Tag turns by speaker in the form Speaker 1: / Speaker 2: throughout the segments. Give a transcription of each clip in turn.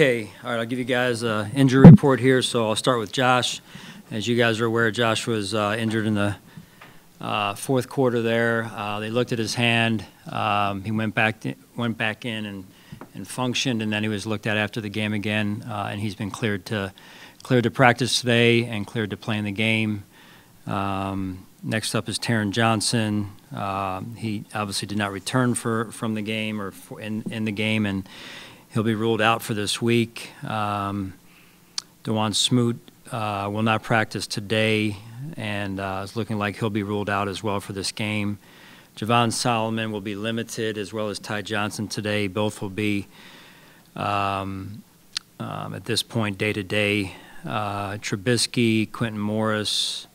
Speaker 1: Okay, all right, I'll give you guys an injury report here, so I'll start with Josh. As you guys are aware, Josh was injured in the fourth quarter there. They looked at his hand. He went back in and functioned, and then he was looked at after the game again, and he's been cleared to practice today and cleared to play in the game. Next up is Taron Johnson. He obviously did not return from the game or in the game, and he'll be ruled out for this week. Dewan Smoot will not practice today, and it's looking like he'll be ruled out as well for this game. Javon Solomon will be limited, as well as Ty Johnson today. Both will be, at this point, day-to-day. Trubisky, Quentin Morris,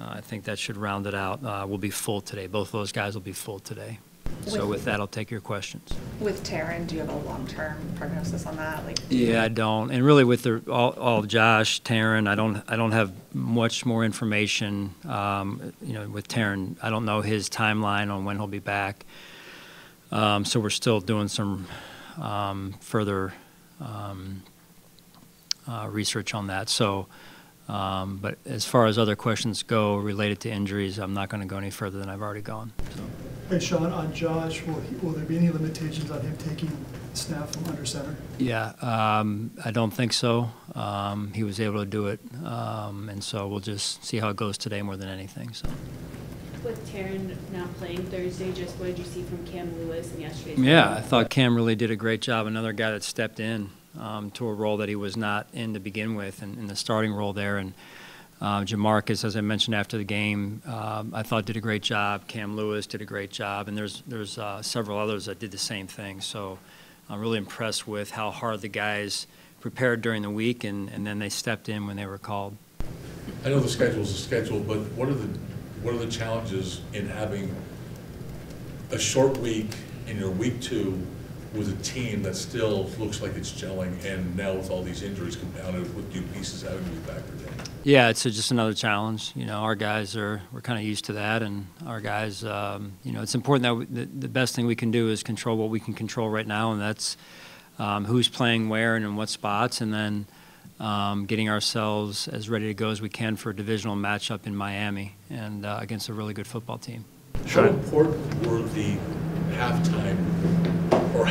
Speaker 1: I think that should round it out, will be full today. Both of those guys will be full today. So with that, I'll take your questions.
Speaker 2: With Taron, do you have a long-term prognosis on that?
Speaker 1: Yeah, I don't. And really, with all of Josh, Taron, I don't have much more information. With Taron, I don't know his timeline on when he'll be back. So we're still doing some further research on that. So, but as far as other questions go related to injuries, I'm not going to go any further than I've already gone. So.
Speaker 3: Hey, Sean, on Josh, will there be any limitations on him taking snap from under center?
Speaker 1: Yeah, I don't think so. He was able to do it, and so we'll just see how it goes today more than anything. So.
Speaker 4: With Taron not playing Thursday, just what did you see from Cam Lewis in yesterday's
Speaker 1: Yeah,
Speaker 4: game?
Speaker 1: I thought Cam really did a great job. Another guy that stepped in to a role that he was not in to begin with, and in the starting role there. And Jamarcus, as I mentioned after the game, I thought did a great job. Cam Lewis did a great job, and there's several others that did the same thing. So I'm really impressed with how hard the guys prepared during the week, and then they stepped in when they were called.
Speaker 5: I know the schedule's a schedule, but what are the challenges in having a short week in your week 2 with a team that still looks like it's gelling, and now with all these injuries compounded with new pieces having to be factored in?
Speaker 1: Yeah, it's just another challenge. Our guys we're kind of used to that, and our guys, it's important that the best thing we can do is control what we can control right now, and that's who's playing where and in what spots, and then getting ourselves as ready to go as we can for a divisional matchup in Miami and against a really good football team.
Speaker 5: How important were the halftime, or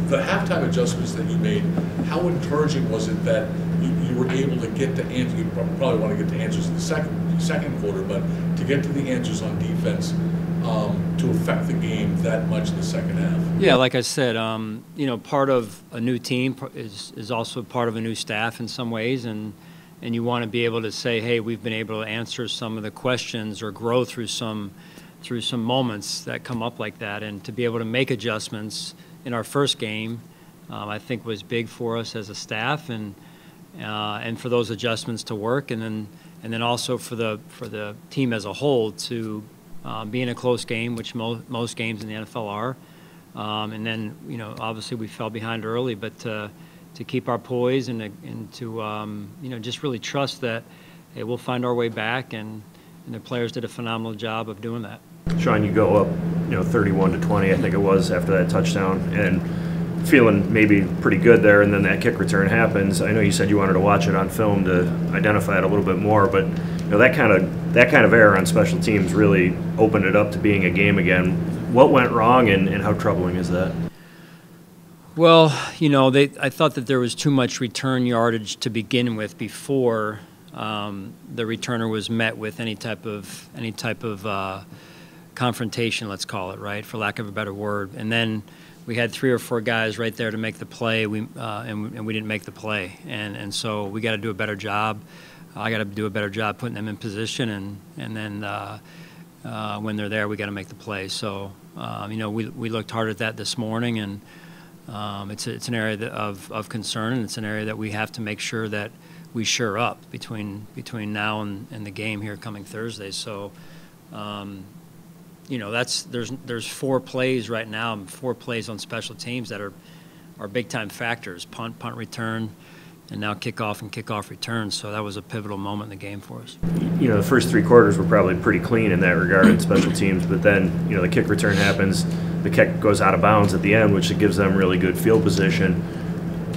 Speaker 5: the halftime adjustments that you made, how encouraging was it that you were able to get to answers? You probably want to get to answers in the second quarter, but to get to the answers on defense to affect the game that much in the second half?
Speaker 1: Yeah, like I said, part of a new team is also part of a new staff in some ways, and you want to be able to say, hey, we've been able to answer some of the questions or grow through some moments that come up like that, and to be able to make adjustments in our first game, I think was big for us as a staff, and for those adjustments to work, and then also for the team as a whole to be in a close game, which most games in the NFL are, and then obviously we fell behind early, but to keep our poise and to just really trust that hey, we'll find our way back, and the players did a phenomenal job of doing that.
Speaker 6: Sean, you go up 31-20, I think it was, after that touchdown, and feeling maybe pretty good there, and then that kick return happens. I know you said you wanted to watch it on film to identify it a little bit more, but that kind of error on special teams really opened it up to being a game again. What went wrong, and how troubling is that?
Speaker 1: Well, I thought that there was too much return yardage to begin with before the returner was met with any type of confrontation, let's call it, right, for lack of a better word. And then we had 3 or 4 guys right there to make the play, and we didn't make the play. And so we got to do a better job. I got to do a better job putting them in position, and then when they're there, we got to make the play. So we looked hard at that this morning, and it's an area of concern, and it's an area that we have to make sure that we shore up between now and the game here coming Thursday. So. There's 4 plays right now, 4 plays on special teams that are big time factors: punt return, and now kickoff and kickoff return. So that was a pivotal moment in the game for us.
Speaker 6: The first 3 quarters were probably pretty clean in that regard in special teams, but then the kick return happens. the kick goes out of bounds at the end, which gives them really good field position.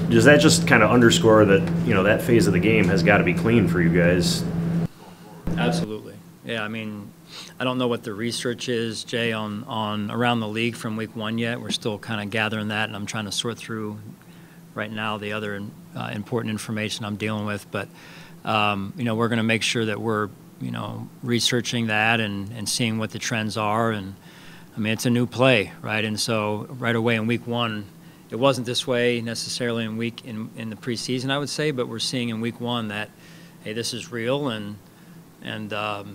Speaker 6: Does that just kind of underscore that, that phase of the game has got to be clean for you guys?
Speaker 1: Absolutely. Yeah, I mean, I don't know what the research is, Jay, on around the league from week 1 yet. We're still kind of gathering that, and I'm trying to sort through right now the other important information I'm dealing with. But, we're going to make sure that we're, researching that and seeing what the trends are. And, I mean, it's a new play, right? And so right away in week 1, it wasn't this way necessarily in the preseason, I would say, but we're seeing in week 1 that, hey, this is real, and in a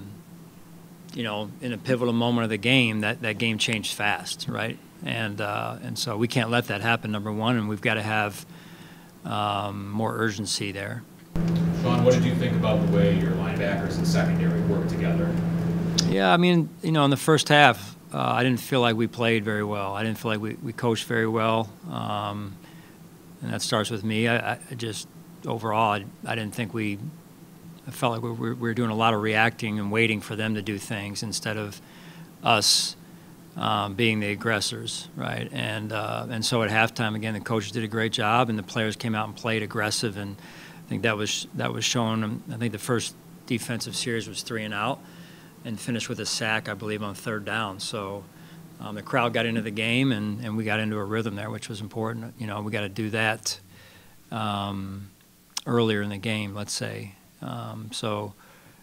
Speaker 1: pivotal moment of the game, that game changed fast, right? And so we can't let that happen, number one, and we've got to have more urgency there.
Speaker 7: Sean, what did you think about the way your linebackers and secondary worked together?
Speaker 1: Yeah, I mean, in the first half, I didn't feel like we played very well. I didn't feel like we coached very well, and that starts with me. I just overall, I didn't think I felt like we were doing a lot of reacting and waiting for them to do things instead of us being the aggressors, right? And so at halftime, again, the coaches did a great job, and the players came out and played aggressive, and I think that was shown. I think the first defensive series was 3 and out, and finished with a sack, I believe, on 3rd down. So the crowd got into the game, and we got into a rhythm there, which was important. We got to do that earlier in the game, let's say. So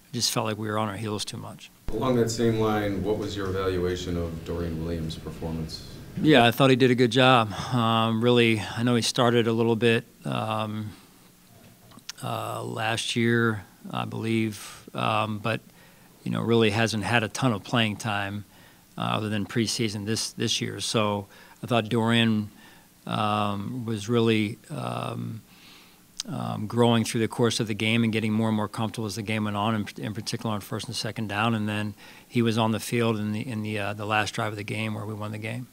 Speaker 1: I just felt like we were on our heels too much.
Speaker 8: Along that same line, what was your evaluation of Dorian Williams' performance?
Speaker 1: Yeah, I thought he did a good job. Really, I know he started a little bit last year, I believe, but really hasn't had a ton of playing time other than preseason this year. So I thought Dorian was really growing through the course of the game and getting more and more comfortable as the game went on, in particular on 1st and 2nd down. And then he was on the field in the last drive of the game where we won the game.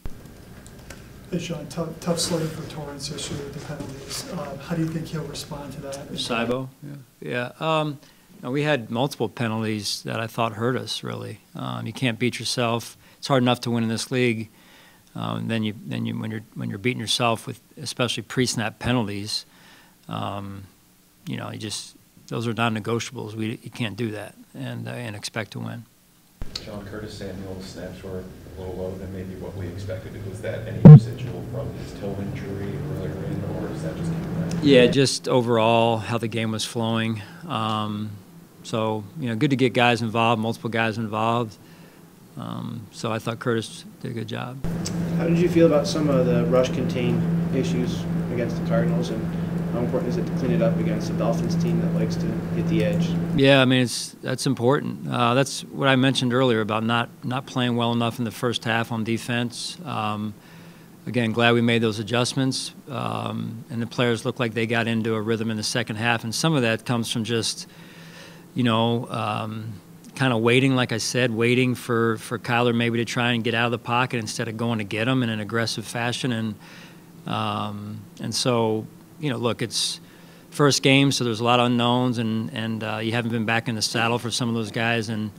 Speaker 3: Hey, Sean, tough sledding for Torrance yesterday with the penalties. How do you think he'll respond to that?
Speaker 1: Cybo? Yeah. We had multiple penalties that I thought hurt us, really. You can't beat yourself. It's hard enough to win in this league. Then when you're beating yourself with especially pre-snap penalties, those are non-negotiables. You can't do that and expect to win.
Speaker 9: John Curtis Samuel's snaps were a little lower than maybe what we expected. Was that any residual from his toe injury earlier in, or is that just came back?
Speaker 1: Yeah, just overall how the game was flowing. So good to get guys involved, multiple guys involved. So I thought Curtis did a good job.
Speaker 10: How did you feel about some of the rush contain issues against the Cardinals, and how important is it to clean it up against a Dolphins team that likes to hit the edge? Yeah, I mean, that's important. That's what I mentioned earlier about not playing well enough in the first half on defense. Again, glad we made those adjustments, and the players looked like they got into a rhythm in the second half, and some of that comes from just, kind of waiting, like I said, waiting for Kyler maybe to try and get out of the pocket instead of going to get him in an aggressive fashion, and so, look, it's first game, so there's a lot of unknowns, and you haven't been back in the saddle for some of those guys in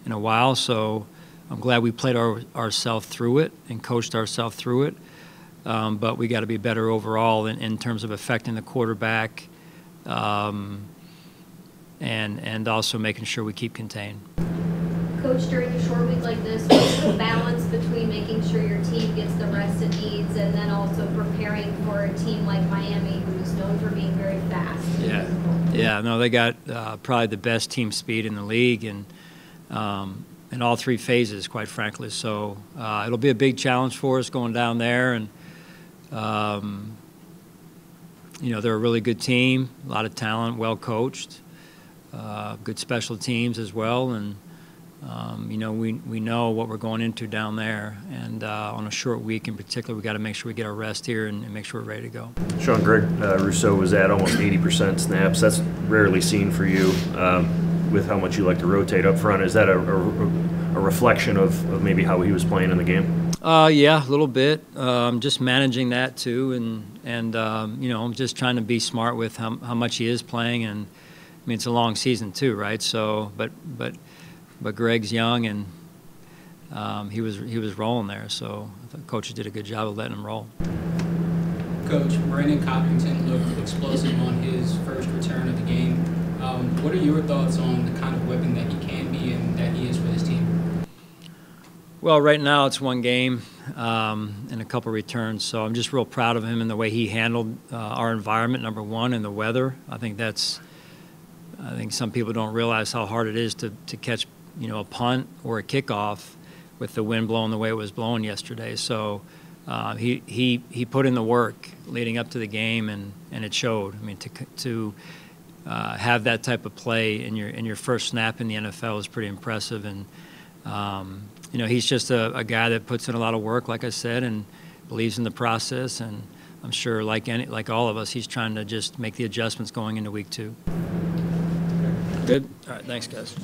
Speaker 10: a while. So I'm glad we played ourselves through it and coached ourselves through it. But we got to be better overall in terms of affecting the quarterback, and also making sure we keep contained.
Speaker 11: Coach, during a short week like this, what's the balance between making sure your team gets the rest it needs and then also preparing for a team like Miami, who's known for being very fast?
Speaker 1: Yeah, no, they got probably the best team speed in the league, and in all 3 phases, quite frankly. So it'll be a big challenge for us going down there, and they're a really good team, a lot of talent, well coached, good special teams as well, and we know what we're going into down there, and on a short week in particular, we got to make sure we get our rest here and make sure we're ready to go.
Speaker 6: Sean, Greg Rousseau was at almost 80% snaps. That's rarely seen for you with how much you like to rotate up front. Is that a reflection of maybe how he was playing in the game?
Speaker 1: Yeah, a little bit. Just managing that too, and just trying to be smart with how much he is playing, and I mean it's a long season too, right? So, but Greg's young, and
Speaker 10: he was rolling there. So I thought coaches did a good job of letting him roll.
Speaker 12: Coach, Brandon Coppington looked explosive on his first return of the game. What are your thoughts on the kind of weapon that he can be and that he is for this team?
Speaker 10: Well, right now it's one game and a couple returns, so I'm just real proud of him and the way he handled our environment, number one, and the weather. I think some people don't realize how hard it is to catch, a punt or a kickoff with the wind blowing the way it was blowing yesterday. So he put in the work leading up to the game, and it showed. I mean, to have that type of play in your first snap in the NFL is pretty impressive. And he's just a guy that puts in a lot of work, like I said, and believes in the process. And I'm sure, like all of us, he's trying to just make the adjustments going into week 2. Good. All right. Thanks, guys.